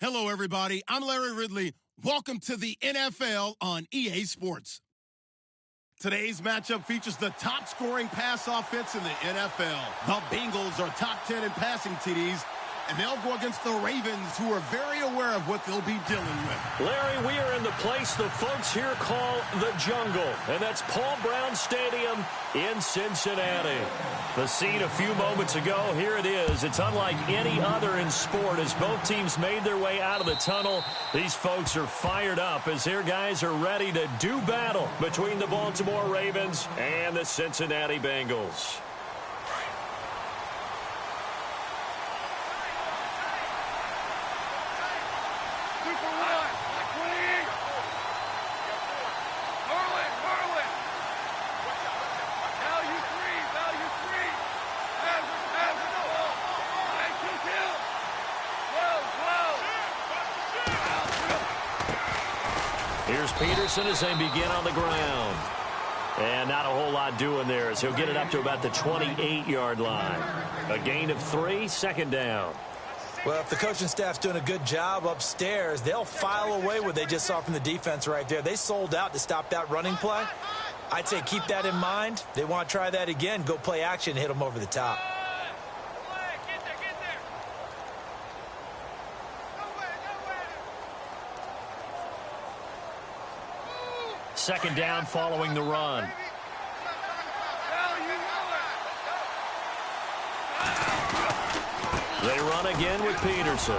Hello, everybody. I'm Larry Ridley. Welcome to the NFL on EA Sports. Today's matchup features the top-scoring pass offense in the NFL. The Bengals are top 10 in passing TDs, and they'll go against the Ravens, who are very aware of what they'll be dealing with. Larry, we are in the place the folks here call the jungle, and that's Paul Brown Stadium in Cincinnati. The scene a few moments ago, here it is. It's unlike any other in sport as both teams made their way out of the tunnel. These folks are fired up as their guys are ready to do battle between the Baltimore Ravens and the Cincinnati Bengals. Here's Peterson as they begin on the ground. And not a whole lot doing there as he'll get it up to about the 28-yard line. A gain of 3, second down. Well, if the coaching staff's doing a good job upstairs, they'll file away what they just saw from the defense right there. They sold out to stop that running play. I'd say keep that in mind. They want to try that again, go play action, hit them over the top. Second down following the run. They run again with Peterson.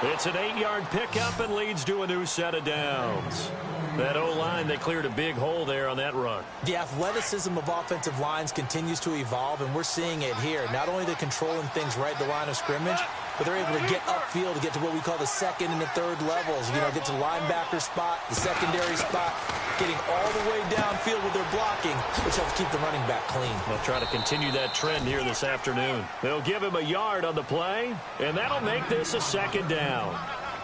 It's an 8-yard pickup and leads to a new set of downs. That O-line, they cleared a big hole there on that run. The athleticism of offensive lines continues to evolve, and we're seeing it here. Not only they're controlling things right at the line of scrimmage, but they're able to get upfield to get to what we call the second and the third levels. You know, get to the linebacker spot, the secondary spot, getting all the way downfield with their blocking, which helps keep the running back clean. They'll try to continue that trend here this afternoon. They'll give him a yard on the play, and that'll make this a second down.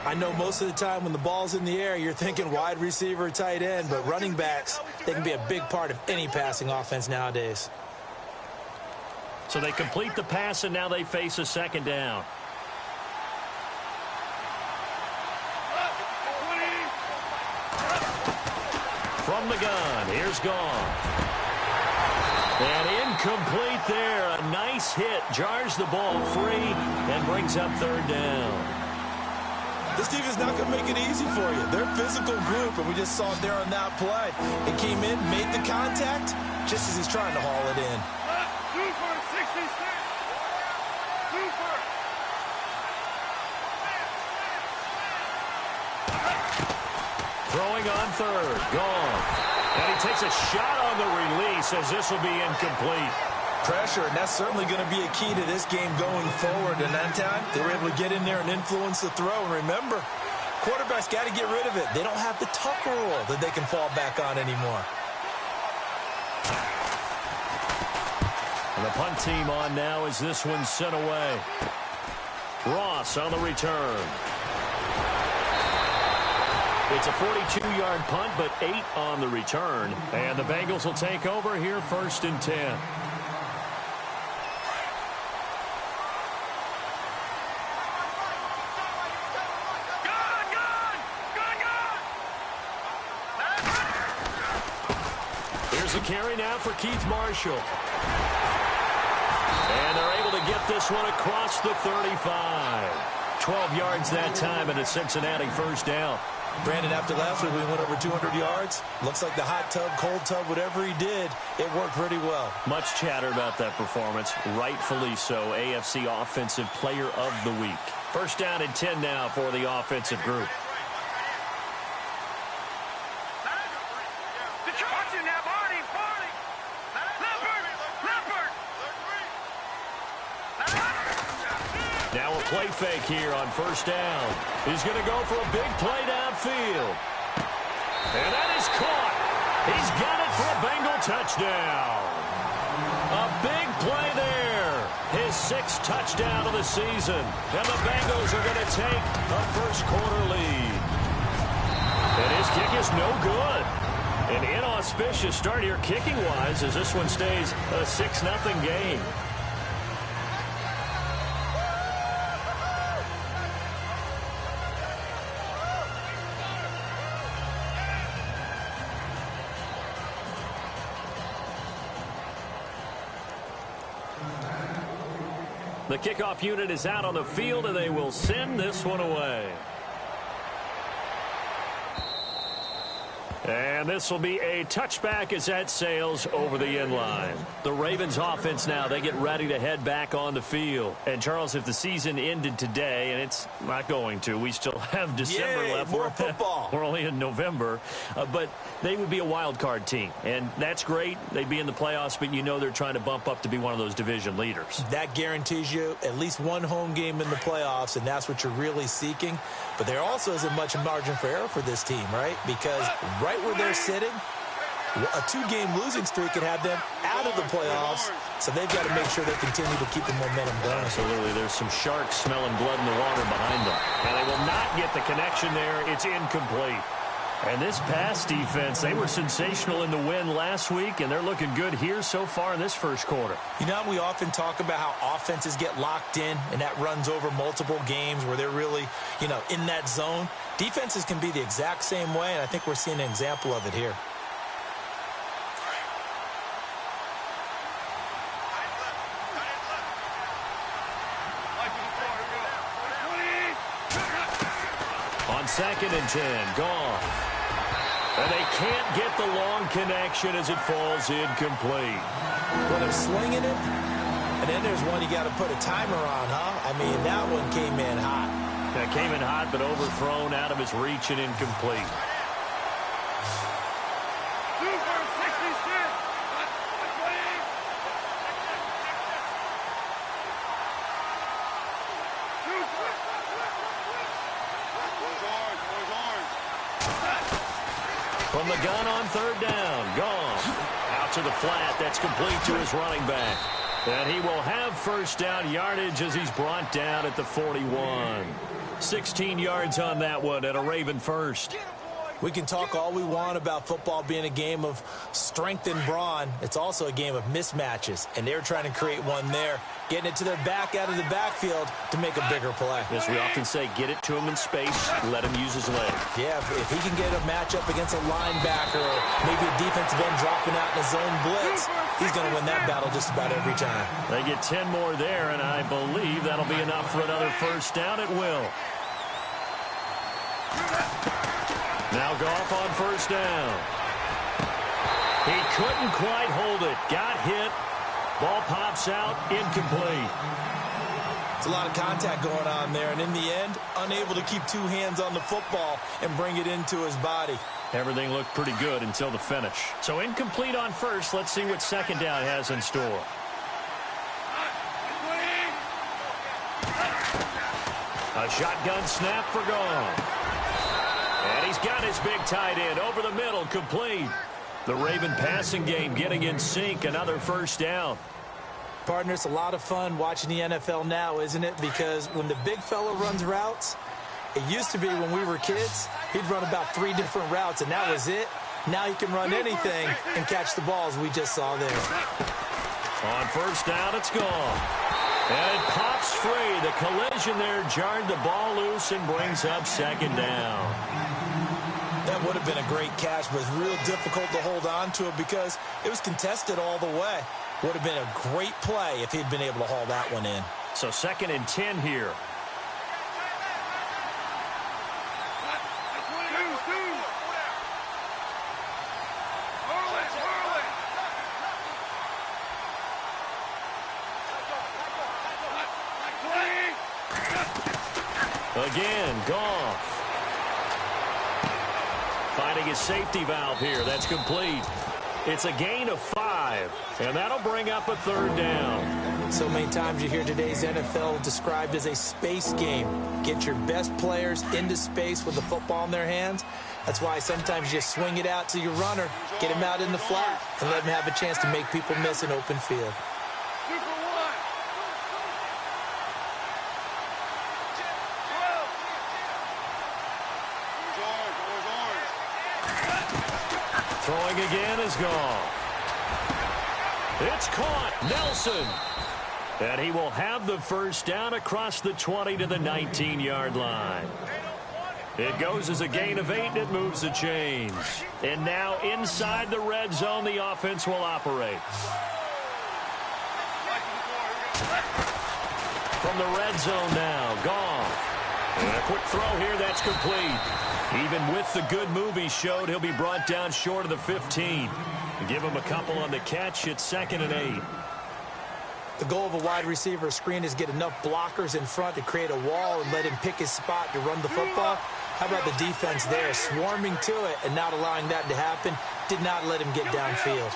I know most of the time when the ball's in the air, you're thinking wide receiver, tight end, but running backs, they can be a big part of any passing offense nowadays. So they complete the pass, and now they face a second down. From the gun, here's Goff. And incomplete there. A nice hit. Jars the ball free and brings up third down. This defense is not going to make it easy for you. They're a physical group, and we just saw it there on that play. It came in, made the contact, just as he's trying to haul it in. Throwing on third, Goff. And he takes a shot on the release as this will be incomplete. Pressure, and that's certainly going to be a key to this game going forward. And that time, they were able to get in there and influence the throw. And remember, quarterbacks got to get rid of it. They don't have the Tucker rule that they can fall back on anymore. And the punt team on now as this one's sent away. Ross on the return. It's a 42-yard punt, but 8 on the return. And the Bengals will take over here, 1st and 10. Here's a carry now for Keith Marshall. And they're able to get this one across the 35. 12 yards that time and a Cincinnati first down. Brandon, after last week, we went over 200 yards. Looks like the hot tub, cold tub, whatever he did, it worked pretty well. Much chatter about that performance. Rightfully so. AFC Offensive Player of the Week. First down and 10 now for the offensive group. Now a play fake here on first down. He's going to go for a big play downfield. And that is caught. He's got it for a Bengal touchdown. A big play there. His 6th touchdown of the season. And the Bengals are going to take a first-quarter lead. And his kick is no good. An inauspicious start here kicking-wise as this one stays a 6-0 game. The kickoff unit is out on the field, and they will send this one away. And this will be a touchback as that sails over the end line. The Ravens offense now, they get ready to head back on the field. And, Charles, if the season ended today, and it's not going to, we still have December left. More football. We're only in November. But they would be a wild card team. And that's great. They'd be in the playoffs, but you know they're trying to bump up to be one of those division leaders. That guarantees you at least one home game in the playoffs, and that's what you're really seeking. But there also isn't much margin for error for this team, right? Because right where they're sitting, a two-game losing streak could have them out of the playoffs, so they've got to make sure they continue to keep the momentum going. Absolutely. There's some sharks smelling blood in the water behind them. And they will not get the connection there. It's incomplete. And this pass defense, they were sensational in the win last week, and they're looking good here so far in this first quarter. You know, we often talk about how offenses get locked in, and that runs over multiple games where they're really, in that zone. Defenses can be the exact same way, and I think we're seeing an example of it here. On 2nd and 10, gone. And they can't get the long connection as it falls incomplete. Well, they're slinging it, and then there's one you got to put a timer on, huh? I mean, that one came in hot. That came in hot, but overthrown out of his reach and incomplete. From the gun on 3rd down, gone. Out to the flat, that's complete to his running back. And he will have first down yardage as he's brought down at the 41. 16 yards on that one and a Raven first. We can talk all we want about football being a game of strength and brawn. It's also a game of mismatches, and they're trying to create one there, getting it to their back out of the backfield to make a bigger play. Yes, we often say get it to him in space, let him use his leg. Yeah, if he can get a matchup against a linebacker or maybe a defensive end dropping out in a zone blitz, he's going to win that battle just about every time. They get 10 more there, and I believe that'll be enough for another first down. It will. Now Goff on first down. He couldn't quite hold it. Got hit. Ball pops out. Incomplete. It's a lot of contact going on there, and in the end, unable to keep two hands on the football and bring it into his body. Everything looked pretty good until the finish. So incomplete on first. Let's see what 2nd down has in store. A shotgun snap for Goff. And he's got his big tight end over the middle, complete. The Raven passing game getting in sync, another first down. Partner, it's a lot of fun watching the NFL now, isn't it? Because when the big fella runs routes, it used to be when we were kids, he'd run about 3 different routes, and that was it. Now he can run anything and catch the balls we just saw there. On first down, it's gone. And it pops free. The collision there jarred the ball loose and brings up 2nd down. That would have been a great catch, but it's real difficult to hold on to it because it was contested all the way. Would have been a great play if he'd been able to haul that one in. So 2nd and 10 here. Again, Goff. Finding his safety valve here. That's complete. It's a gain of 5, and that'll bring up a 3rd down. So many times you hear today's NFL described as a space game. Get your best players into space with the football in their hands. That's why sometimes you swing it out to your runner, get him out in the flat, and let him have a chance to make people miss an open field. Throwing again is gone. It's caught. Nelson. And he will have the first down across the 20 to the 19-yard line. It goes as a gain of 8, and it moves the chains. And now inside the red zone, the offense will operate. from the red zone now. Goff. And a quick throw here, that's complete. Even with the good move he showed, he'll be brought down short of the 15. Give him a couple on the catch. It's 2nd and 8. The goal of a wide receiver screen is get enough blockers in front to create a wall and let him pick his spot to run the football. How about the defense there, swarming to it and not allowing that to happen? Did not let him get downfield.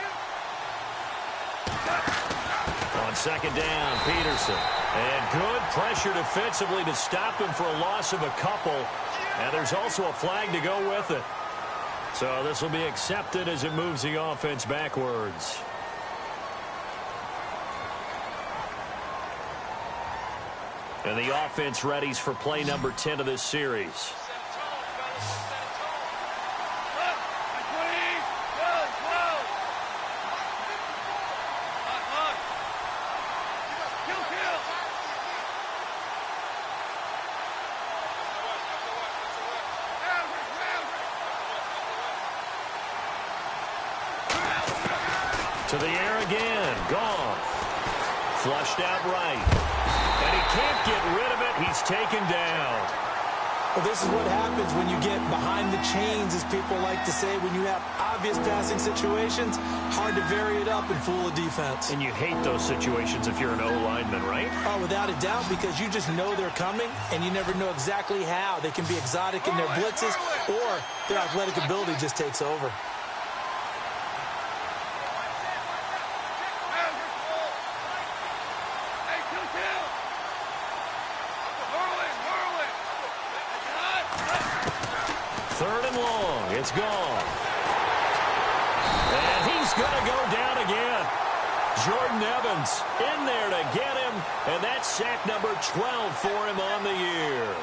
On 2nd down, Peterson. And good pressure defensively to stop him for a loss of a couple. And there's also a flag to go with it. So this will be accepted as it moves the offense backwards. And the offense readies for play number 10 of this series. To the air again. Goff. Flushed out right. And he can't get rid of it. He's taken down. Well, this is what happens when you get behind the chains, as people like to say. When you have obvious passing situations, hard to vary it up and fool a defense. And you hate those situations if you're an O-lineman, right? Oh, without a doubt, because you just know they're coming, and you never know exactly how. They can be exotic in their blitzes, or their athletic ability just takes over. It's gone. And he's going to go down again. Jordan Evans in there to get him. And that's sack number 12 for him on the year.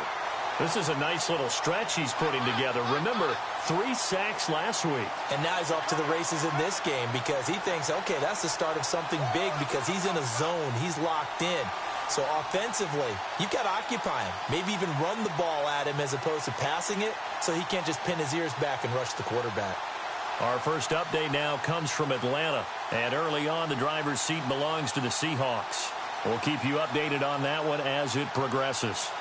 This is a nice little stretch he's putting together. Remember, 3 sacks last week. And now he's off to the races in this game because he thinks, okay, that's the start of something big because he's in a zone. He's locked in. So offensively, you've got to occupy him. Maybe even run the ball at him as opposed to passing it so he can't just pin his ears back and rush the quarterback. Our first update now comes from Atlanta. And early on, the driver's seat belongs to the Seahawks. We'll keep you updated on that one as it progresses.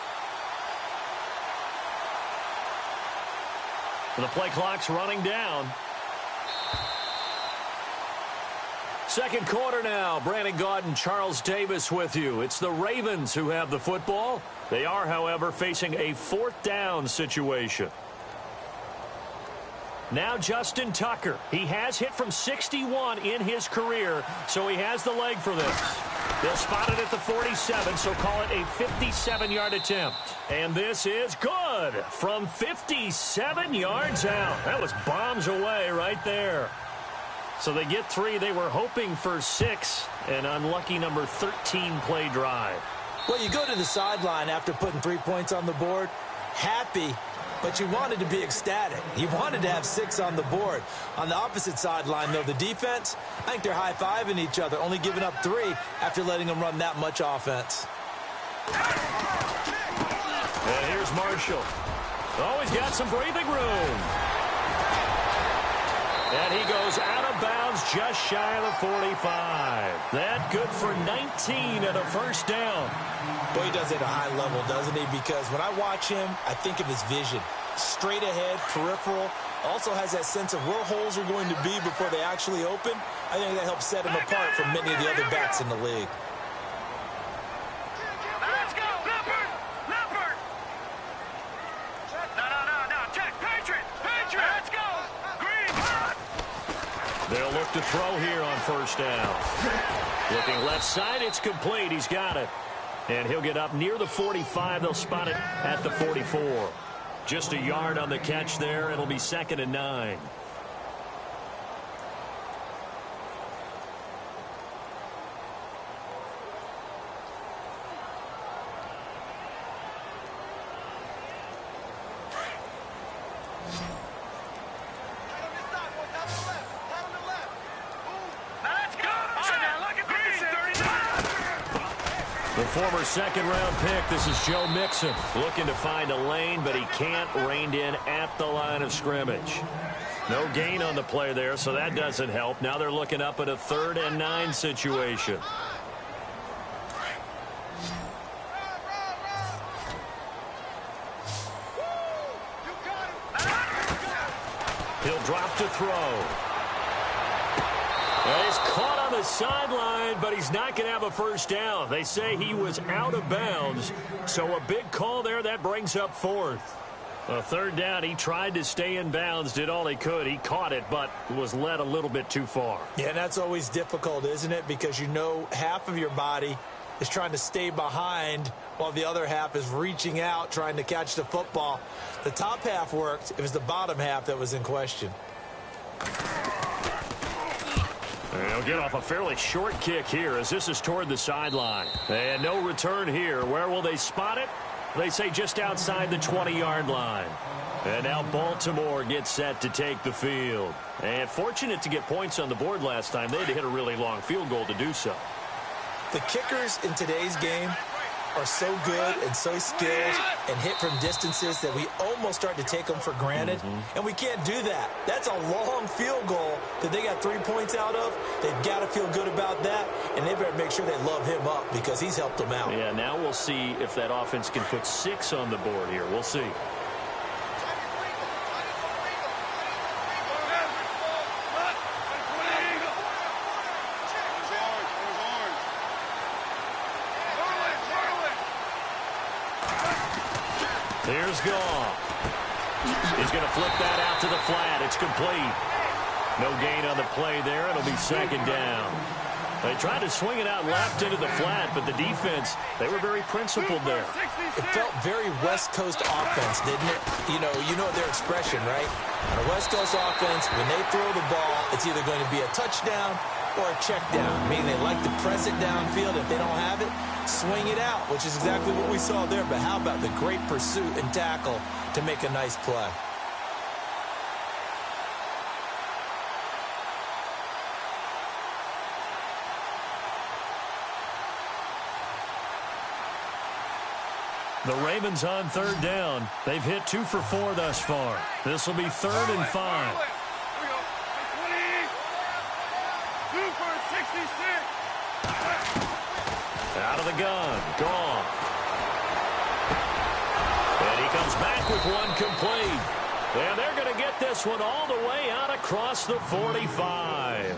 The play clock's running down. Second quarter now. Brandon Gaudin and Charles Davis with you. It's the Ravens who have the football. They are, however, facing a 4th down situation. Now Justin Tucker. He has hit from 61 in his career, so he has the leg for this. They'll spot it at the 47, so call it a 57-yard attempt. And this is good from 57 yards out. That was bombs away right there. So they get 3. They were hoping for 6. An unlucky number 13 play drive. Well, you go to the sideline after putting 3 points on the board, happy, but you wanted to be ecstatic. You wanted to have 6 on the board. On the opposite sideline, though, the defense, I think they're high-fiving each other, only giving up 3 after letting them run that much offense. And here's Marshall. Oh, he's got some breathing room. And he goes out of bounds just shy of the 45. That good for 19 and a first down. Boy, he does it at a high level, doesn't he? Because when I watch him, I think of his vision. Straight ahead, peripheral. Also has that sense of where holes are going to be before they actually open. I think that helps set him apart from many of the other backs in the league. Let's go, Leopard! Leopard! No, check, Patriot! Let's go! Green! They'll look to throw here on first down. Looking left side, it's complete. He's got it. And he'll get up near the 45. They'll spot it at the 44. Just a yard on the catch there. It'll be 2nd and 9. The former second-round pick, this is Joe Mixon, looking to find a lane, but he can't, reined in at the line of scrimmage. No gain on the play there, so that doesn't help. Now they're looking up at a 3rd and 9 situation. drop to throw. And he's caught on the sideline, but he's not going to have a first down. They say he was out of bounds, so a big call there. That brings up fourth. A third down, he tried to stay in bounds, did all he could. He caught it, but was led a little bit too far. Yeah, and that's always difficult, isn't it? Because you know half of your body is trying to stay behind while the other half is reaching out, trying to catch the football. The top half worked. It was the bottom half that was in question. And he'll get off a fairly short kick here as this is toward the sideline. And no return here. Where will they spot it? They say just outside the 20-yard line. And now Baltimore gets set to take the field. And fortunate to get points on the board last time. They had to hit a really long field goal to do so. The kickers in today's game are so good and so skilled and hit from distances that we almost start to take them for granted. And we can't do that. That's a long field goal that they got 3 points out of. They've got to feel good about that, and they better make sure they love him up because he's helped them out. Yeah, now we'll see if that offense can put 6 on the board here. We'll see. Here's Goff. He's going to flip that out to the flat. It's complete. No gain on the play there. It'll be second down. They tried to swing it out left into the flat, but the defense, they were very principled there. It felt very West Coast offense, didn't it? You know their expression, right? On a West Coast offense, when they throw the ball, it's either going to be a touchdown or a check down, meaning they like to press it downfield. If they don't have it, swing it out, which is exactly what we saw there. But how about the great pursuit and tackle to make a nice play? The Ravens on third down. They've hit 2 for 4 thus far. This will be 3rd and 5. Out of the gun. Goff. And he comes back with one complete. And they're going to get this one all the way out across the 45.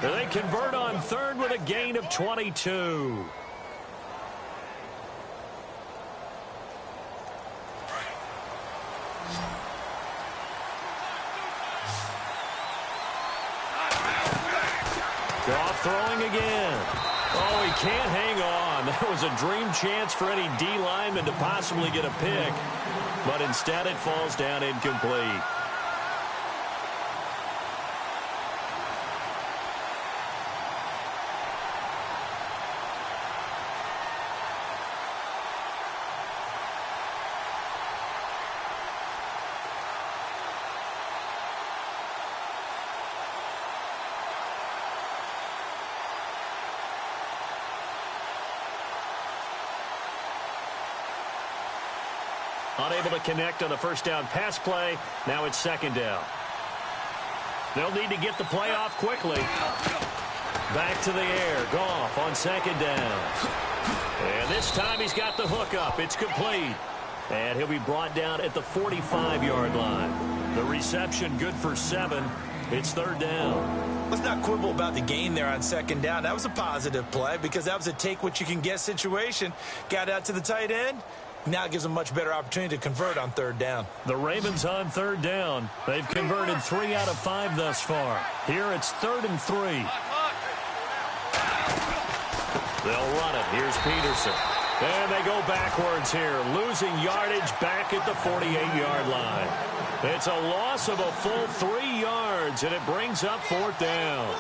And they convert on third with a gain of 22. Goff throwing again. Oh, he can't hang on. That was a dream chance for any D lineman to possibly get a pick. But instead it falls down incomplete. Unable to connect on the first down pass play. Now it's second down. They'll need to get the play off quickly. Back to the air. Goff on second down. And this time he's got the hook up. It's complete. And he'll be brought down at the 45-yard line. The reception good for 7. It's third down. Let's not quibble about the gain there on second down. That was a positive play because that was a take-what-you-can-get situation. Got out to the tight end. Now it gives them a much better opportunity to convert on third down. The Ravens on third down. They've converted 3 out of 5 thus far. Here it's 3rd and 3. They'll run it. Here's Peterson. And they go backwards here, losing yardage back at the 48-yard line. It's a loss of a full 3 yards, and it brings up 4th down.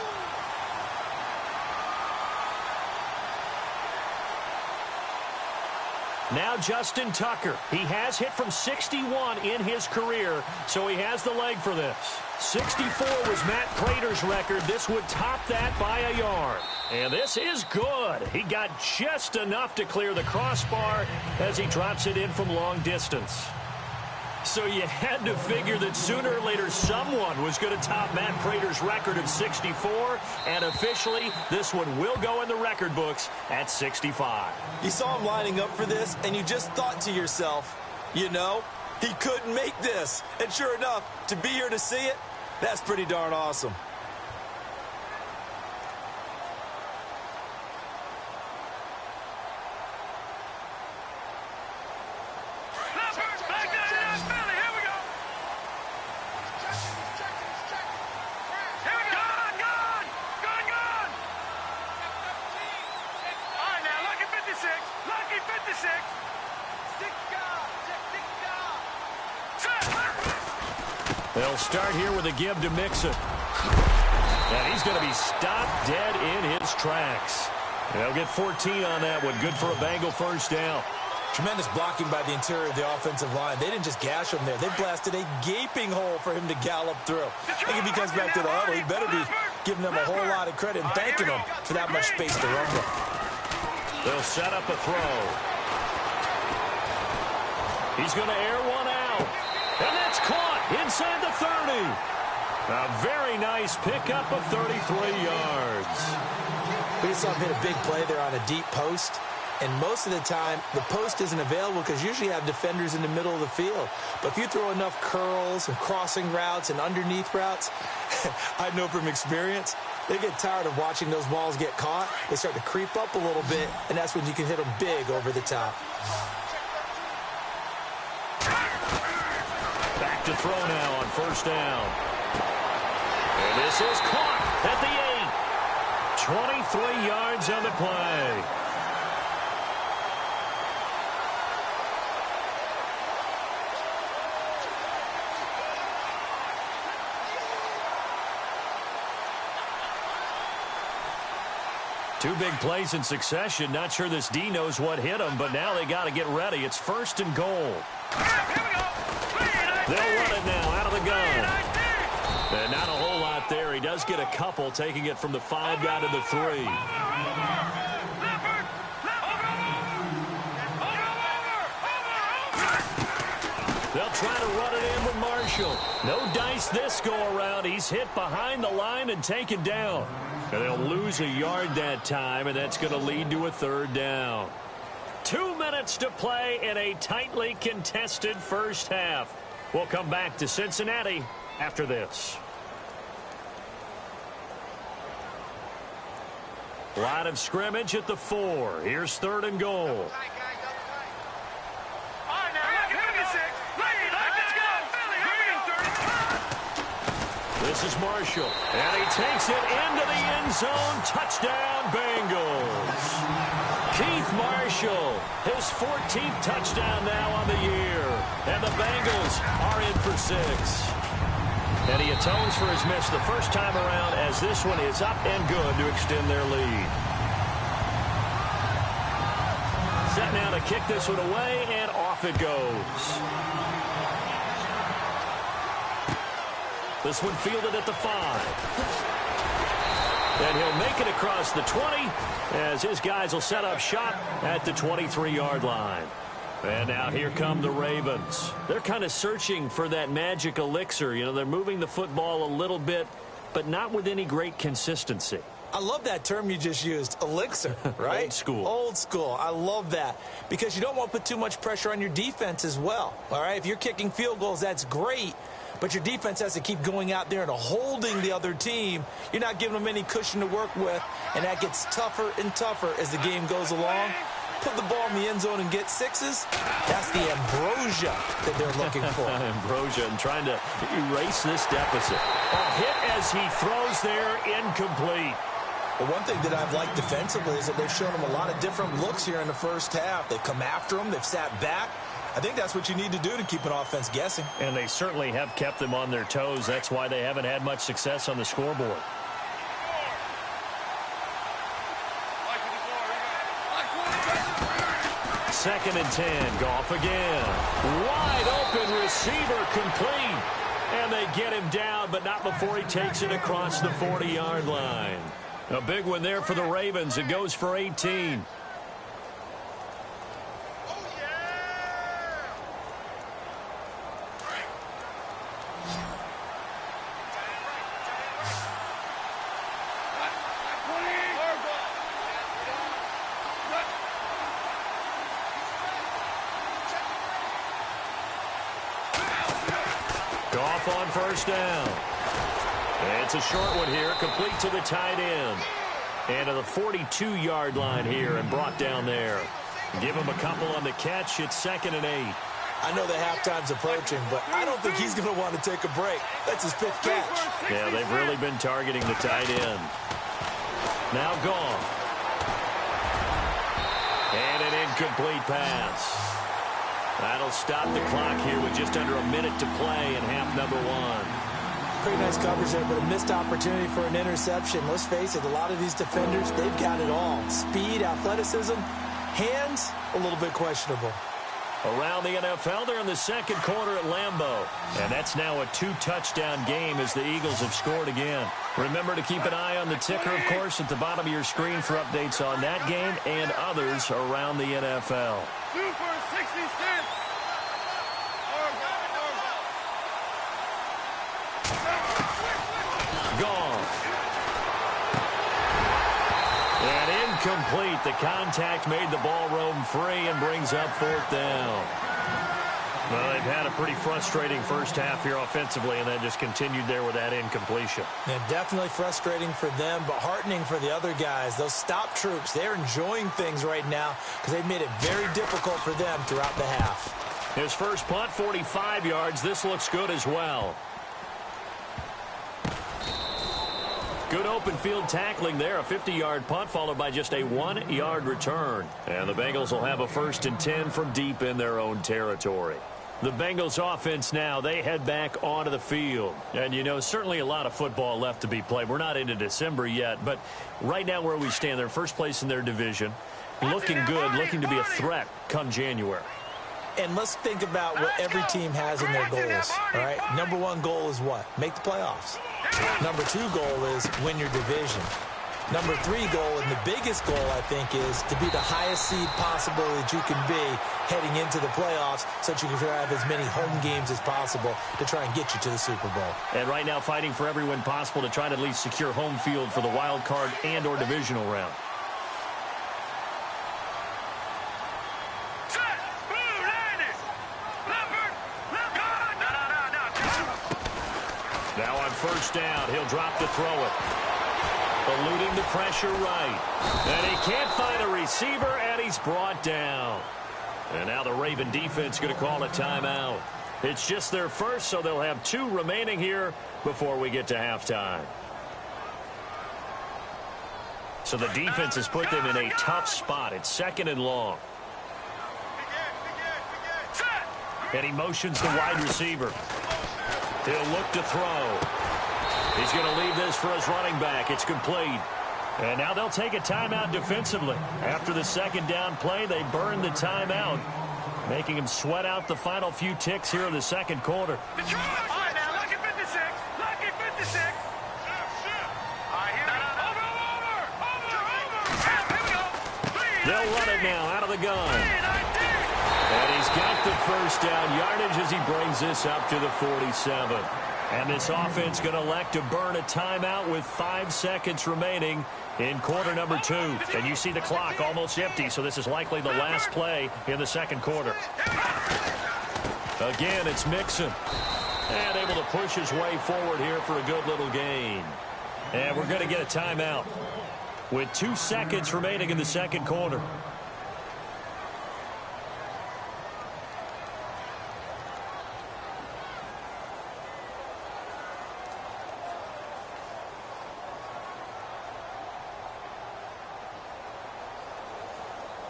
Now Justin Tucker. He has hit from 61 in his career, so he has the leg for this. 64 was Matt Prater's record. This would top that by a yard. And this is good. He got just enough to clear the crossbar as he drops it in from long distance. So you had to figure that sooner or later someone was going to top Matt Prater's record of 64, and officially this one will go in the record books at 65. You saw him lining up for this, and you just thought to yourself, you know, he couldn't make this. And sure enough, to be here to see it, That's pretty darn awesome. They'll start here with a give to Mixon. And he's going to be stopped dead in his tracks. They'll get 14 on that one. Good for a Bengal first down. Tremendous blocking by the interior of the offensive line. They didn't just gash him there. They blasted a gaping hole for him to gallop through. I think if he comes back to the huddle, he better be giving them a whole lot of credit and thanking them for that much space to run with. They'll set up a throw. He's going to air one out. And that's caught inside the 30. A very nice pickup of 33 yards. We just saw him hit a big play there on a deep post. And most of the time, the post isn't available because usually you have defenders in the middle of the field. But if you throw enough curls and crossing routes and underneath routes, I know from experience, they get tired of watching those balls get caught. They start to creep up a little bit, and that's when you can hit them big over the top. Back to throw now on first down. And this is caught at the 8. 23 yards on the play. Two big plays in succession. Not sure this D knows what hit him, but now they got to get ready. It's first and goal. They'll run it now out of the gun. And not a whole lot there. He does get a couple, taking it from the 5 down to the 3. They'll try to run it in with Marshall. No dice this go-around. He's hit behind the line and taken down. And they'll lose a yard that time, and that's going to lead to a 3rd down. 2 minutes to play in a tightly contested first half. We'll come back to Cincinnati after this. Line of scrimmage at the 4. Here's 3rd and goal. This is Marshall, and he takes it into the end zone. Touchdown, Bengals. Keith Marshall, his 14th touchdown now on the year, and the Bengals are in for 6. And he atones for his miss the first time around, as this one is up and good to extend their lead. Set now to kick this one away, and off it goes. This one fielded at the 5. And he'll make it across the 20 as his guys will set up shop at the 23-yard line. And now here come the Ravens. They're kind of searching for that magic elixir. You know, they're moving the football a little bit, but not with any great consistency. I love that term you just used, elixir, right? Old school. Old school. I love that because you don't want to put too much pressure on your defense as well, all right? If you're kicking field goals, that's great, but your defense has to keep going out there and holding the other team. You're not giving them any cushion to work with, and that gets tougher and tougher as the game goes along. Put the ball in the end zone and get 6s. That's the ambrosia that they're looking for. Ambrosia and trying to erase this deficit. A hit as he throws there, incomplete. The one thing that I've liked defensively is that they've shown them a lot of different looks here in the first half. They've come after them. They've sat back. I think that's what you need to do to keep an offense guessing. And they certainly have kept them on their toes. That's why they haven't had much success on the scoreboard. Second and 10. Goff again. Wide open receiver complete. And they get him down, but not before he takes it across the 40-yard line. A big one there for the Ravens. It goes for 18. Goff on first down. It's a short one here, complete to the tight end. And to the 42-yard line here and brought down there. Give him a couple on the catch. It's 2nd and 8. I know the halftime's approaching, but I don't think he's going to want to take a break. That's his 5th catch. Yeah, they've really been targeting the tight end. Now gone. And an incomplete pass. That'll stop the clock here with just under a minute to play in half number 1. Pretty nice coverage there, but a missed opportunity for an interception. Let's face it, a lot of these defenders, they've got it all. Speed, athleticism, hands, a little bit questionable. Around the NFL, they're in the second quarter at Lambeau. And that's now a 2-touchdown game as the Eagles have scored again. Remember to keep an eye on the ticker, of course, at the bottom of your screen for updates on that game and others around the NFL. 2 for 66. Gone. And incomplete. The contact made the ball roam free and brings up 4th down. Well, they've had a pretty frustrating first half here offensively, and then just continued there with that incompletion. Yeah, definitely frustrating for them, but heartening for the other guys. Those stop troops, they're enjoying things right now because they've made it very difficult for them throughout the half. His first punt, 45 yards. This looks good as well. Good open field tackling there. A 50-yard punt followed by just a 1-yard return. And the Bengals will have a 1st and 10 from deep in their own territory. The Bengals offense now, they head back onto the field. And, you know, certainly a lot of football left to be played. We're not into December yet, but right now where we stand, they're first place in their division. Looking good, looking to be a threat come January. And let's think about what every team has in their goals, all right? Number 1 goal is what? Make the playoffs. Number 2 goal is win your division. Number 3 goal, and the biggest goal, I think, is to be the highest seed possible that you can be heading into the playoffs so that you can have as many home games as possible to try and get you to the Super Bowl. And right now fighting for every win possible to try to at least secure home field for the wild card and or divisional round. Now on first down, he'll drop to throw it. Eluding the pressure right. And he can't find a receiver, and he's brought down. And now the Raven defense going to call a timeout. It's just their first, so they'll have 2 remaining here before we get to halftime. So the defense has put them in a tough spot. It's 2nd and long. And he motions the wide receiver. He'll look to throw. He's going to leave this for his running back. It's complete. And now they'll take a timeout defensively. After the 2nd down play, they burn the timeout, making him sweat out the final few ticks here in the 2nd quarter. They'll run it now out of the gun. And he's got the first down yardage as he brings this up to the 47. And this offense going to elect to burn a timeout with 5 seconds remaining in quarter number 2. And you see the clock almost empty, so this is likely the last play in the 2nd quarter. Again, it's Mixon. And able to push his way forward here for a good little gain. And we're going to get a timeout with 2 seconds remaining in the 2nd quarter.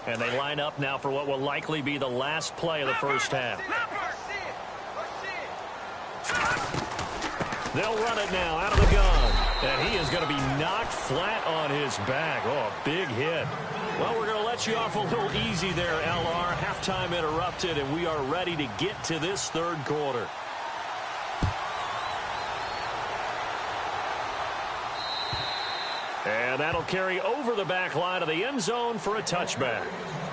And they line up now for what will likely be the last play of the first half. They'll run it now out of the gun. And he is going to be knocked flat on his back. Oh, a big hit. Well, we're going to let you off a little easy there, LR. Halftime interrupted, and we are ready to get to this 3rd quarter. And that'll carry over the back line of the end zone for a touchback.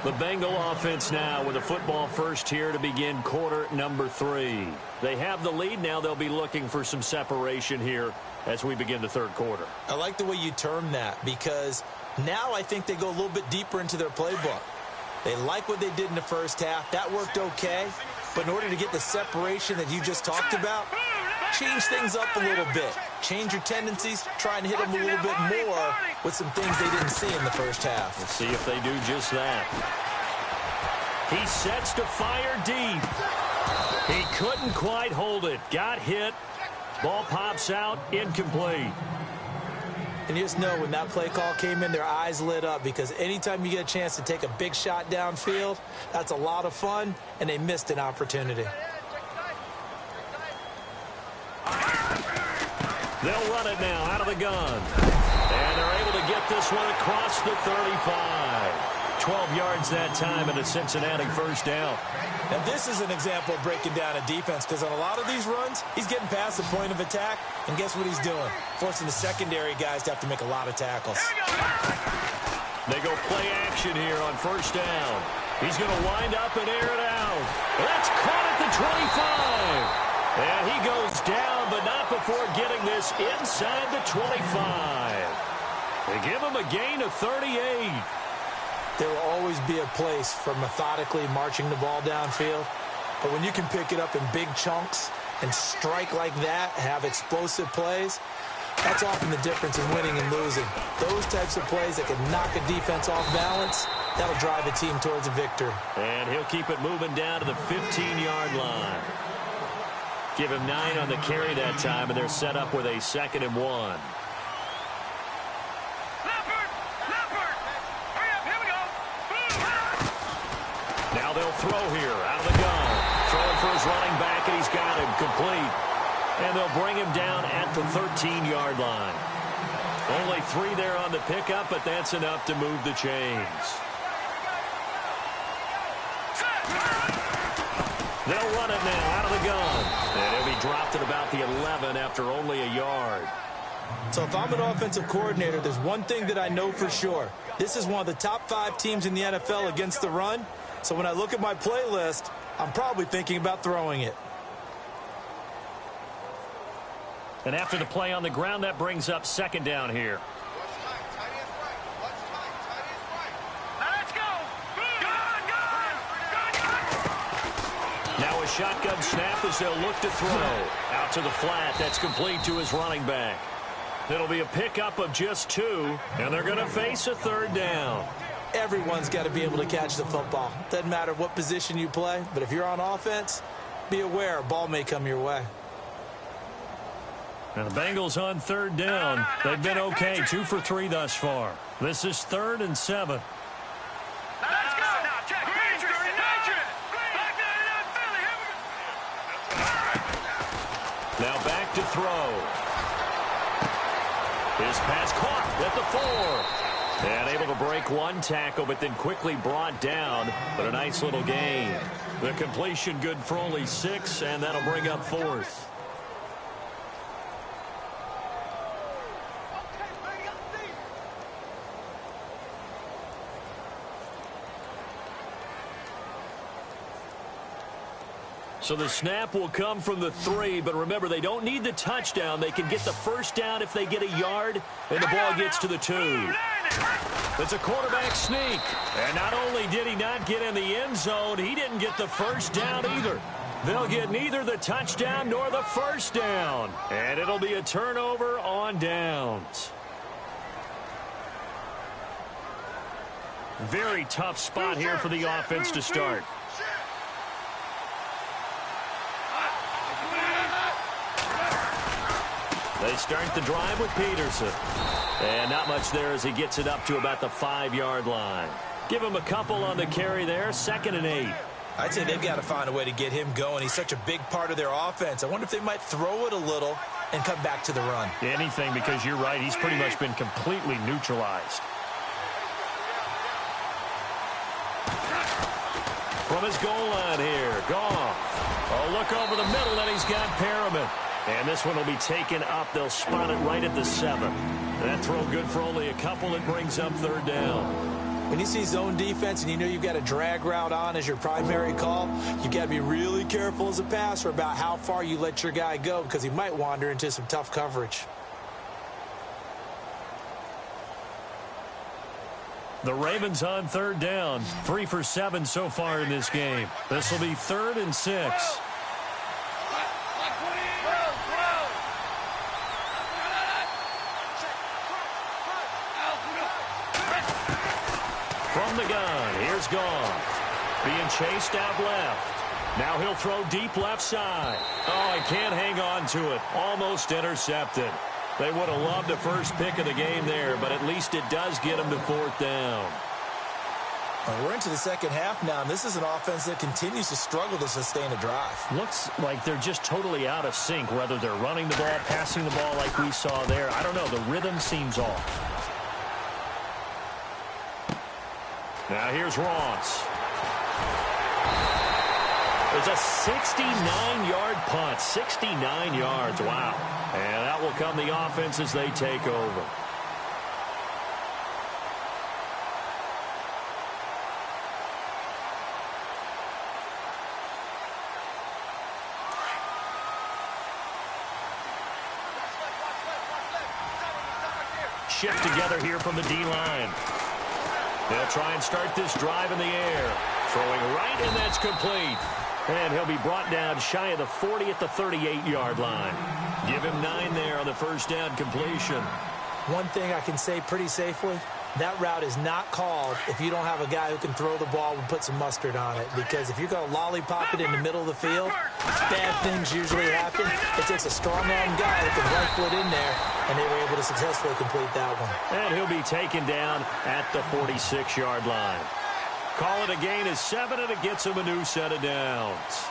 The Bengal offense now with a football first here to begin quarter number 3. They have the lead. Now they'll be looking for some separation here as we begin the 3rd quarter. I like the way you term that because now I think they go a little bit deeper into their playbook. They like what they did in the first half. That worked okay. But in order to get the separation that you just talked about, change things up a little bit. change your tendencies, try and hit them a little bit more with some things they didn't see in the first half. Let's see if they do just that. He sets to fire deep. He couldn't quite hold it. Got hit. Ball pops out, incomplete. And you just know when that play call came in, their eyes lit up, because anytime you get a chance to take a big shot downfield, that's a lot of fun, and they missed an opportunity. They'll run it now out of the gun. And they're able to get this one across the 35. 12 yards that time and a Cincinnati first down. Now this is an example of breaking down a defense, because on a lot of these runs, he's getting past the point of attack, and guess what he's doing? Forcing the secondary guys to have to make a lot of tackles. They go play action here on first down. He's going to wind up and air it out. That's caught at the 25. And he goes down, but not before getting this inside the 25. They give him a gain of 38. There will always be a place for methodically marching the ball downfield. But when you can pick it up in big chunks and strike like that, have explosive plays, that's often the difference in winning and losing. Those types of plays that can knock a defense off balance, that'll drive a team towards a victory. And he'll keep it moving down to the 15-yard line. Give him 9 on the carry that time, and they're set up with a 2nd and 1. Now they'll throw here out of the gun. Throwing for his running back, and he's got him complete. And they'll bring him down at the 13-yard line. Only 3 there on the pickup, but that's enough to move the chains. They'll run it now out of the gun. And he'll be dropped at about the 11 after only a yard. So if I'm an offensive coordinator, there's one thing that I know for sure. This is one of the top 5 teams in the NFL against the run. So when I look at my playlist, I'm probably thinking about throwing it. And after the play on the ground, that brings up 2nd down here. Now a shotgun snap as they'll look to throw. Out to the flat. That's complete to his running back. It'll be a pickup of just 2, and they're going to face a 3rd down. Everyone's got to be able to catch the football. Doesn't matter what position you play, but if you're on offense, be aware a ball may come your way. And the Bengals on 3rd down. They've been okay, 2 for 3 thus far. This is 3rd and 7. Let's go now, Jack. Now back to throw. His pass caught at the 4. And able to break 1 tackle, but then quickly brought down. But a nice little gain. The completion good for only 6, and that'll bring up 4th. So the snap will come from the 3, but remember, they don't need the touchdown. They can get the first down if they get a yard, and the ball gets to the 2. It's a quarterback sneak. And not only did he not get in the end zone, he didn't get the first down either. They'll get neither the touchdown nor the first down. And it'll be a turnover on downs. Very tough spot here for the offense to start. They start the drive with Peterson. And not much there as he gets it up to about the 5-yard line. Give him a couple on the carry there, 2nd and 8. I'd say they've got to find a way to get him going. He's such a big part of their offense. I wonder if they might throw it a little and come back to the run. Anything, because you're right, he's pretty much been completely neutralized. From his goal line here, Goff. A look over the middle, and he's got Perriman. And this one will be taken up. They'll spot it right at the 7. That throw good for only a couple. It brings up 3rd down. When you see zone defense and you know you've got a drag route on as your primary call, you've got to be really careful as a passer about how far you let your guy go, because he might wander into some tough coverage. The Ravens on 3rd down. 3 for 7 so far in this game. This will be 3rd and 6. from the gun. Here's Goff. Being chased out left. Now he'll throw deep left side. Oh, he can't hang on to it. Almost intercepted. They would have loved the first pick of the game there, but at least it does get them to 4th down. Well, we're into the second half now, and this is an offense that continues to struggle to sustain a drive. Looks like they're just totally out of sync, whether they're running the ball, passing the ball like we saw there. I don't know. The rhythm seems off. Now here's Ross. There's a 69-yard punt. 69 yards. Wow. And that will come the offense as they take over. Shift together here from the D-line. They'll try and start this drive in the air. Throwing right, and that's complete. And he'll be brought down shy of the 40 at the 38-yard line. Give him 9 there on the first down completion. One thing I can say pretty safely, that route is not called if you don't have a guy who can throw the ball and put some mustard on it. Because if you're going to lollipop it in the middle of the field, bad things usually happen. It takes a strong-arm guy who can rifle it in there, and they were able to successfully complete that one. And he'll be taken down at the 46-yard line. Call it a gain of 7, and it gets him a new set of downs.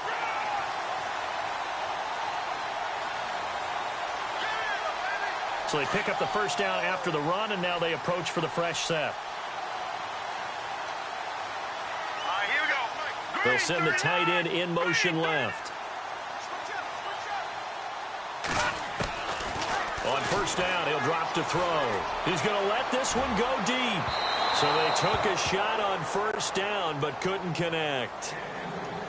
So they pick up the first down after the run, and now they approach for the fresh set. Here we go. They'll send the tight end in motion left. On first down, he'll drop to throw. He's going to let this one go deep. So they took a shot on first down, but couldn't connect.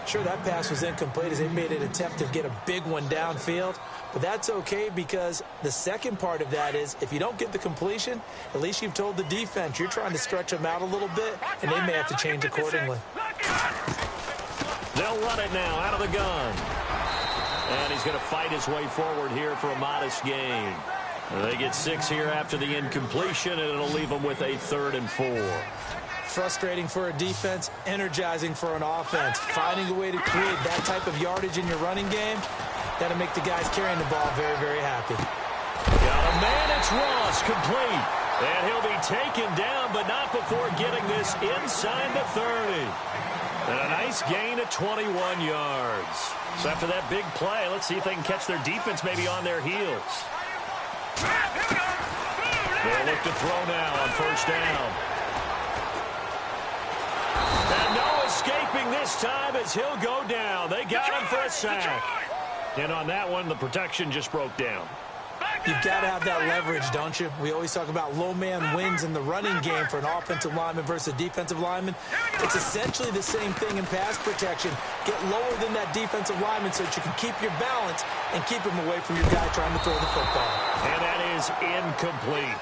Sure, that pass was incomplete as they made an attempt to get a big one downfield. But that's okay because the second part of that is if you don't get the completion, at least you've told the defense you're trying to stretch them out a little bit, and they may have to change accordingly. They'll run it now out of the gun. And he's going to fight his way forward here for a modest gain. They get 6 here after the incompletion, and it'll leave them with a 3rd and 4. Frustrating for a defense, energizing for an offense. Finding a way to create that type of yardage in your running game, that'll make the guys carrying the ball very, very happy. Got a man, it's Ross, complete. And he'll be taken down, but not before getting this inside the 30. And a nice gain of 21 yards. So after that big play, let's see if they can catch their defense maybe on their heels. They'll look to throw now on first down. And no escaping this time as he'll go down. They got him for a sack. And on that one, the protection just broke down. You've got to have that leverage, don't you? We always talk about low man wins in the running game for an offensive lineman versus a defensive lineman. It's essentially the same thing in pass protection. Get lower than that defensive lineman so that you can keep your balance and keep him away from your guy trying to throw the football. And that is incomplete.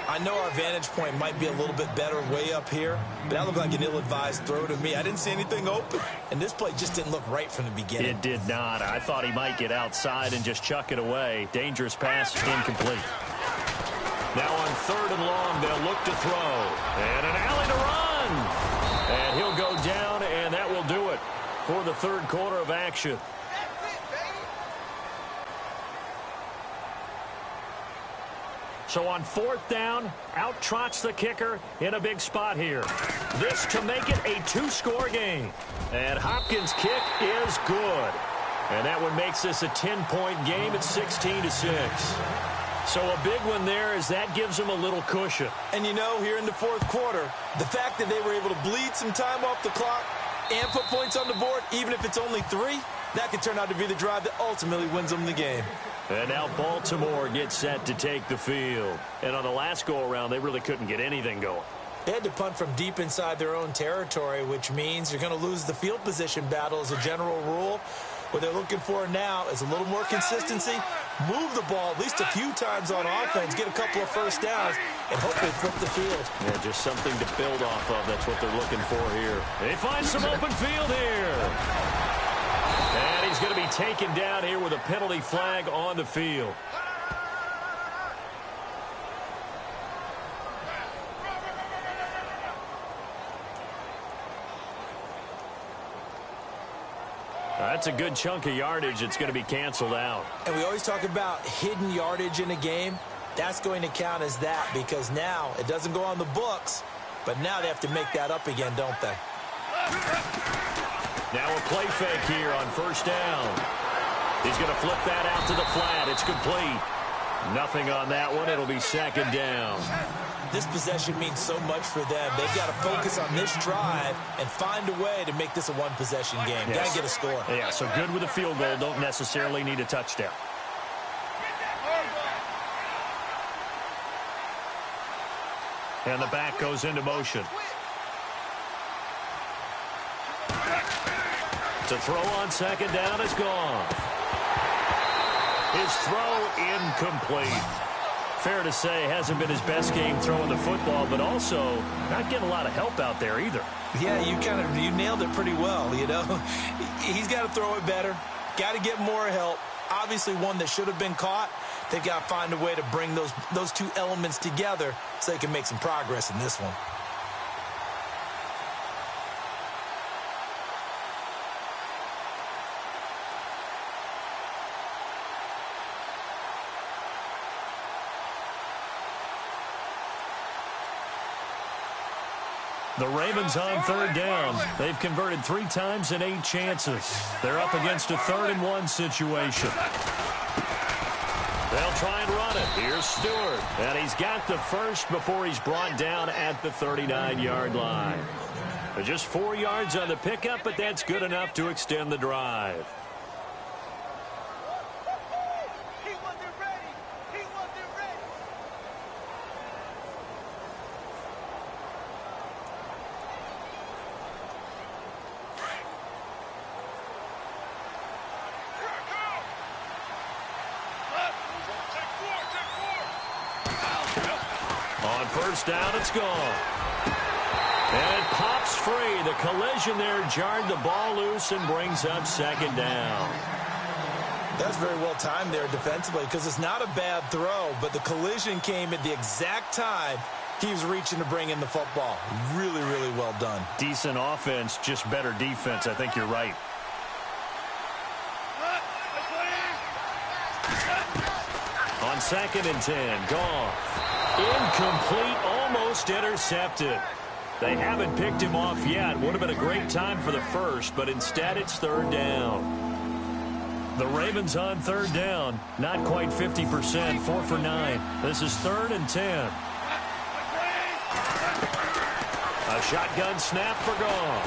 I know our vantage point might be a little bit better way up here, but that looked like an ill-advised throw to me. I didn't see anything open, and this play just didn't look right from the beginning. It did not. I thought he might get outside and just chuck it away. Dangerous pass, incomplete. Now on 3rd and long, they'll look to throw. And an alley to run. And he'll go down, and that will do it for the 3rd quarter of action. So on 4th down, out trots the kicker in a big spot here. This to make it a 2-score game. And Hopkins' kick is good. And that one makes this a 10-point game at 16-6. So a big one there as that gives them a little cushion. And you know, here in the 4th quarter, the fact that they were able to bleed some time off the clock and put points on the board, even if it's only 3, that could turn out to be the drive that ultimately wins them the game. And now Baltimore gets set to take the field. And on the last go-around, they really couldn't get anything going. They had to punt from deep inside their own territory, which means you're going to lose the field position battle as a general rule. What they're looking for now is a little more consistency, move the ball at least a few times on offense, get a couple of first downs, and hopefully flip the field. Yeah, just something to build off of. That's what they're looking for here. They find some open field here. And he's going to be taken down here with a penalty flag on the field. That's a good chunk of yardage that's going to be canceled out. And we always talk about hidden yardage in a game. That's going to count as that because now it doesn't go on the books, but now they have to make that up again, don't they? Now a play fake here on first down. He's going to flip that out to the flat. It's complete. Nothing on that one. It'll be second down. This possession means so much for them. They've got to focus on this drive and find a way to make this a one-possession game. Yes. Got to get a score. Yeah, so good with a field goal. Don't necessarily need a touchdown. And the back goes into motion. To throw on second down is gone. His throw incomplete. Fair to say, hasn't been his best game throwing the football, but also not getting a lot of help out there either. Yeah, you nailed it pretty well, you know. He's got to throw it better. Got to get more help. Obviously one that should have been caught. They've got to find a way to bring those two elements together so they can make some progress in this one. The Ravens on third down. They've converted 3 times in 8 chances. They're up against a 3rd-and-1 situation. They'll try and run it. Here's Stewart. And he's got the first before he's brought down at the 39-yard line. Just 4 yards on the pickup, but that's good enough to extend the drive. On first down, it's gone. And it pops free. The collision there jarred the ball loose and brings up second down. That's very well timed there defensively because it's not a bad throw, but the collision came at the exact time he was reaching to bring in the football. Really, really well done. Decent offense, just better defense. I think you're right. On 2nd and 10, Goff. Incomplete, almost intercepted. They haven't picked him off yet. Would have been a great time for the first, but instead it's 3rd down. The Ravens on 3rd down, not quite 50%, 4 for 9. This is 3rd and 10. A shotgun snap for Goff.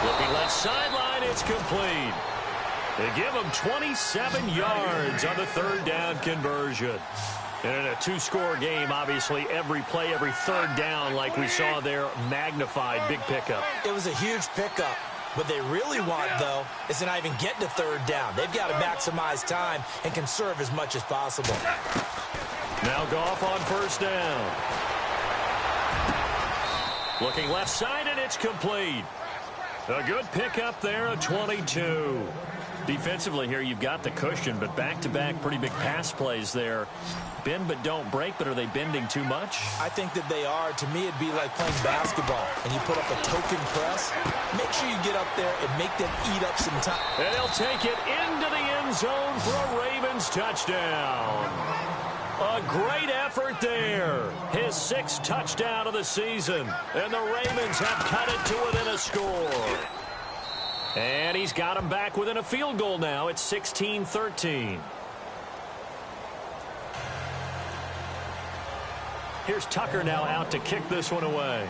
Looking left sideline, it's complete. They give him 27 yards on the 3rd down conversion. And in a 2-score game, obviously, every play, every 3rd down, like we saw there, magnified, big pickup. It was a huge pickup. What they really want, though, is to not even get to 3rd down. They've got to maximize time and conserve as much as possible. Now Goff on first down. Looking left side, and it's complete. A good pickup there, a 22. Defensively here, you've got the cushion, but back-to-back pretty big pass plays there. Bend but don't break, but are they bending too much? I think that they are. To me, it'd be like playing basketball, and you put up a token press. Make sure you get up there and make them eat up some time. And he'll take it into the end zone for a Ravens touchdown. A great effort there. His 6th touchdown of the season, and the Ravens have cut it to within a score. And he's got him back within a field goal now. It's 16-13. Here's Tucker now out to kick this one away.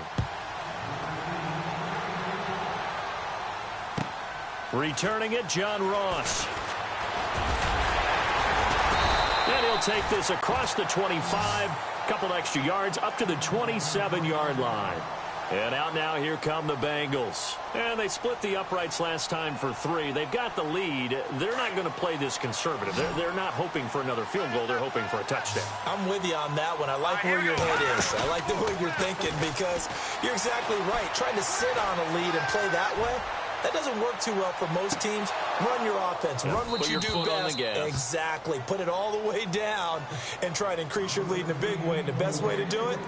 Returning it, John Ross. And he'll take this across the 25. Couple extra yards up to the 27-yard line. And out now, here come the Bengals. And they split the uprights last time for 3. They've got the lead. They're not going to play this conservative. They're not hoping for another field goal. They're hoping for a touchdown. I'm with you on that one. I like where your head is. I like the way you're thinking because you're exactly right. Trying to sit on a lead and play that way, that doesn't work too well for most teams. Run your offense. Yeah, run what you do best. Exactly. Put it all the way down and try to increase your lead in a big way. And the best way to do it,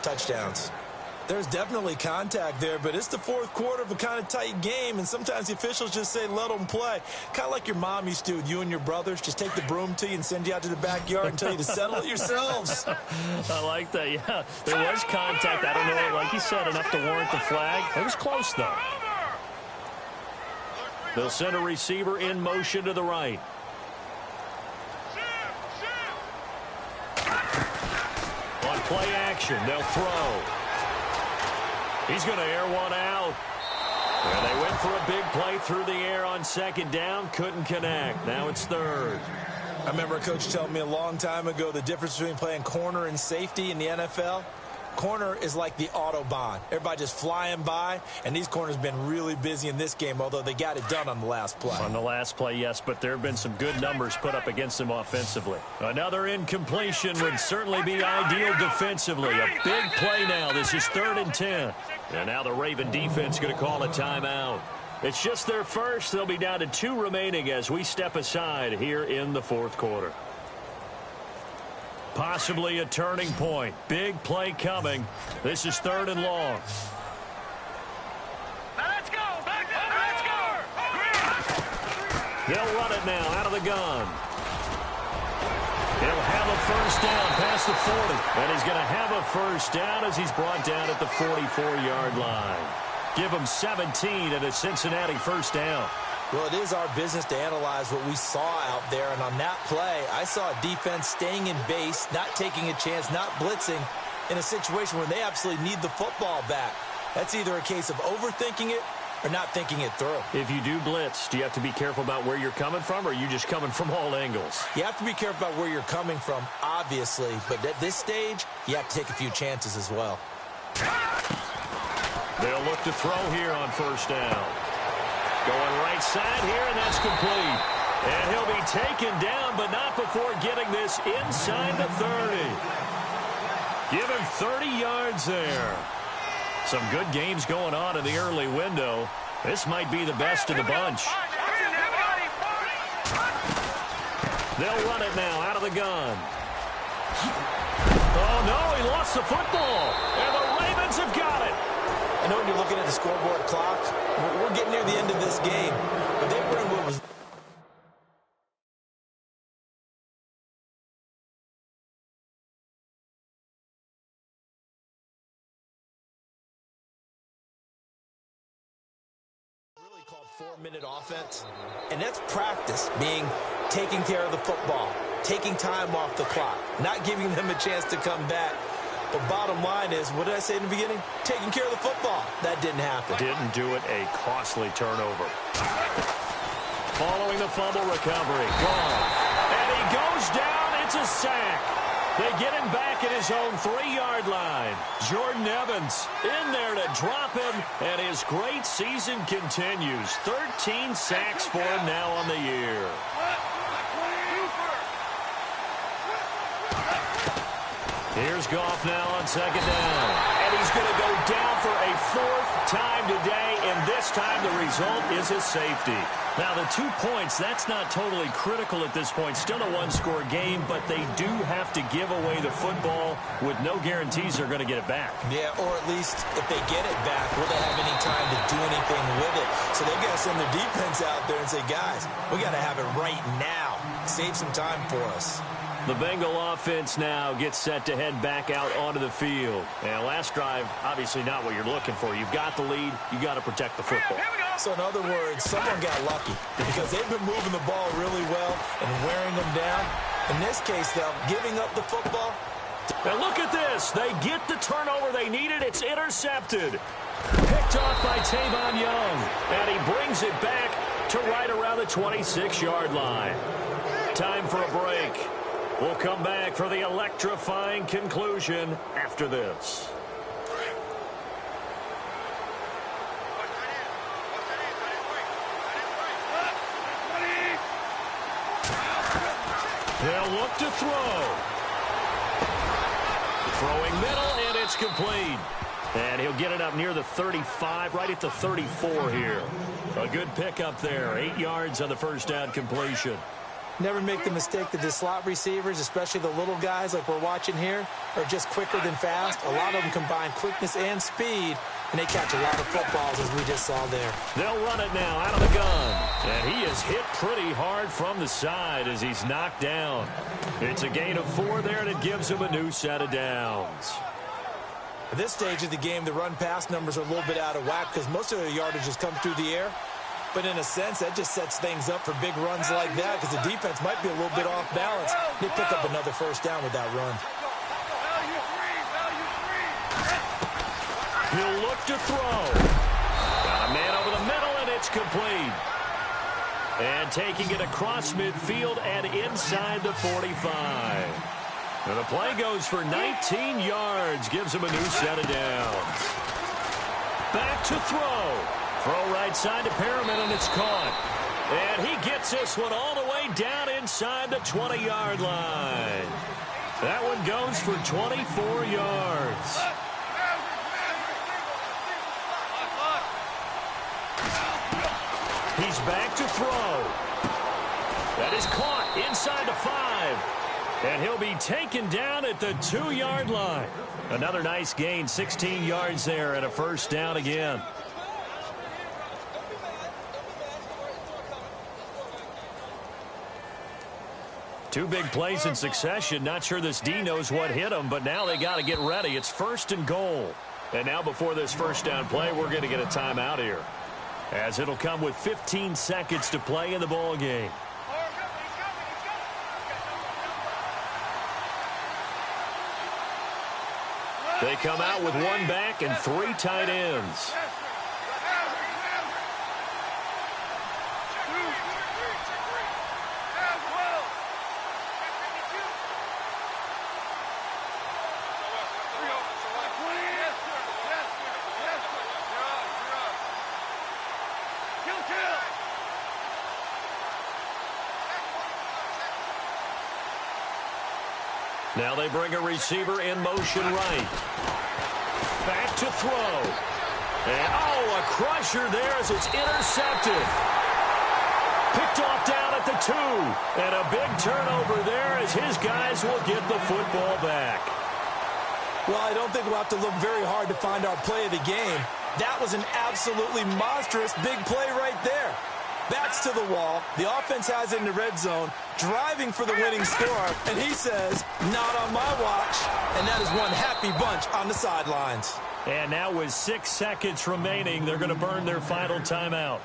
touchdowns. There's definitely contact there, but it's the fourth quarter of a kind of tight game, and sometimes the officials just say, let them play. Kind of like your mom used to with you and your brothers. Just take the broom to you and send you out to the backyard and tell you to settle it yourselves. I like that, yeah. There was contact. I don't know, like you said, enough to warrant the flag. It was close, though. They'll send a receiver in motion to the right. On play action, they'll throw. He's going to air one out. And they went for a big play through the air on second down. Couldn't connect. Now it's third. I remember a coach telling me a long time ago the difference between playing corner and safety in the NFL. Corner is like the Autobahn. Everybody just flying by, and these corners have been really busy in this game, although they got it done on the last play. On the last play, yes, but there have been some good numbers put up against them offensively. Another incompletion would certainly be ideal defensively. A big play now. This is 3rd and 10. And now the Raven defense going to call a timeout. It's just their first. They'll be down to 2 remaining as we step aside here in the fourth quarter. Possibly a turning point. Big play coming. This is 3rd and long. Let's go! Let's go! They'll run it now out of the gun. He'll have a first down past the 40. And he's going to have a first down as he's brought down at the 44-yard line. Give him 17 at a Cincinnati first down. Well, it is our business to analyze what we saw out there, and on that play, I saw a defense staying in base, not taking a chance, not blitzing, in a situation where they absolutely need the football back. That's either a case of overthinking it or not thinking it through. If you do blitz, do you have to be careful about where you're coming from, or are you just coming from all angles? You have to be careful about where you're coming from, obviously, but at this stage, you have to take a few chances as well. They'll look to throw here on first down. Going right side here, and that's complete. And he'll be taken down, but not before getting this inside the 30. Give him 30 yards there. Some good games going on in the early window. This might be the best of the bunch. They'll run it now out of the gun. Oh, no, he lost the football. And the Ravens have got it. I know when you're looking at the scoreboard clock, we're getting near the end of this game, but they were in what was really called 4-minute offense, and that's practice, being taking care of the football, taking time off the clock, not giving them a chance to come back. But bottom line is, what did I say in the beginning? Taking care of the football. That didn't happen. Didn't do it. A costly turnover. Following the fumble recovery. Gone. And he goes down. It's a sack. They get him back at his own 3-yard line. Jordan Evans in there to drop him. And his great season continues. 13 sacks for him now on the year. Here's Goff now on second down. And he's going to go down for a 4th time today, and this time the result is a safety. Now, the 2 points, that's not totally critical at this point. Still a 1-score game, but they do have to give away the football with no guarantees they're going to get it back. Yeah, or at least if they get it back, will they have any time to do anything with it? So they've got to send their defense out there and say, guys, we got to have it right now. Save some time for us. The Bengal offense now gets set to head back out onto the field. And last drive, obviously not what you're looking for. You've got the lead. You've got to protect the football. So in other words, someone got lucky because they've been moving the ball really well and wearing them down. In this case, though, giving up the football. Now look at this. They get the turnover they needed. It's intercepted. Picked off by Tavon Young. And he brings it back to right around the 26-yard line. Time for a break. We'll come back for the electrifying conclusion after this. They'll look to throw. Throwing middle, and it's complete. And he'll get it up near the 35, right at the 34 here. A good pickup there. 8 yards on the first down completion. Never make the mistake that the slot receivers, especially the little guys like we're watching here, are just quicker than fast. A lot of them combine quickness and speed, and they catch a lot of footballs, as we just saw there. They'll run it now out of the gun. And he is hit pretty hard from the side as he's knocked down. It's a gain of 4 there, and it gives him a new set of downs. At this stage of the game, the run-pass numbers are a little bit out of whack because most of their yardage has come through the air. But in a sense, that just sets things up for big runs like that because the defense might be a little bit off balance. They pick up another first down with that run. He'll look to throw. Got a man over the middle, and it's complete. And taking it across midfield and inside the 45. And the play goes for 19 yards, gives him a new set of downs. Back to throw. Throw right side to Perriman, and it's caught. And he gets this one all the way down inside the 20-yard line. That one goes for 24 yards. He's back to throw. That is caught inside the 5. And he'll be taken down at the 2-yard line. Another nice gain, 16 yards there, and a first down again. Two big plays in succession. Not sure this D knows what hit him, but now they got to get ready. It's 1st and goal. And now before this first down play, we're going to get a timeout here, as it'll come with 15 seconds to play in the ball game. They come out with 1 back and 3 tight ends. Now they bring a receiver in motion right. Back to throw. And, oh, a crusher there as it's intercepted. Picked off down at the 2. And a big turnover there as his guys will get the football back. Well, I don't think we'll have to look very hard to find our play of the game. That was an absolutely monstrous big play right there. Backs to the wall. The offense has it in the red zone, driving for the winning score, and he says, not on my watch. And that is one happy bunch on the sidelines. And now with 6 seconds remaining, they're going to burn their final timeout.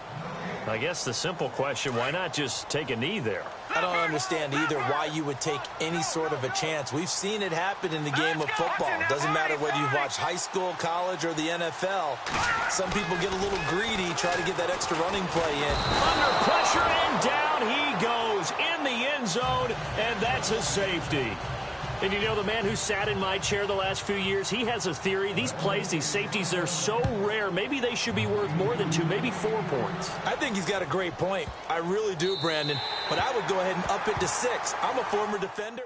I guess the simple question, why not just take a knee there? I don't understand either why you would take any sort of a chance. We've seen it happen in the game of football. It doesn't matter whether you've watched high school, college, or the NFL. Some people get a little greedy, try to get that extra running play in. Under pressure, and down he goes in the end zone, and that's a safety. And you know, the man who sat in my chair the last few years, he has a theory. These plays, these safeties, they're so rare. Maybe they should be worth more than 2, maybe 4 points. I think he's got a great point. I really do, Brandon. But I would go ahead and up it to 6. I'm a former defender.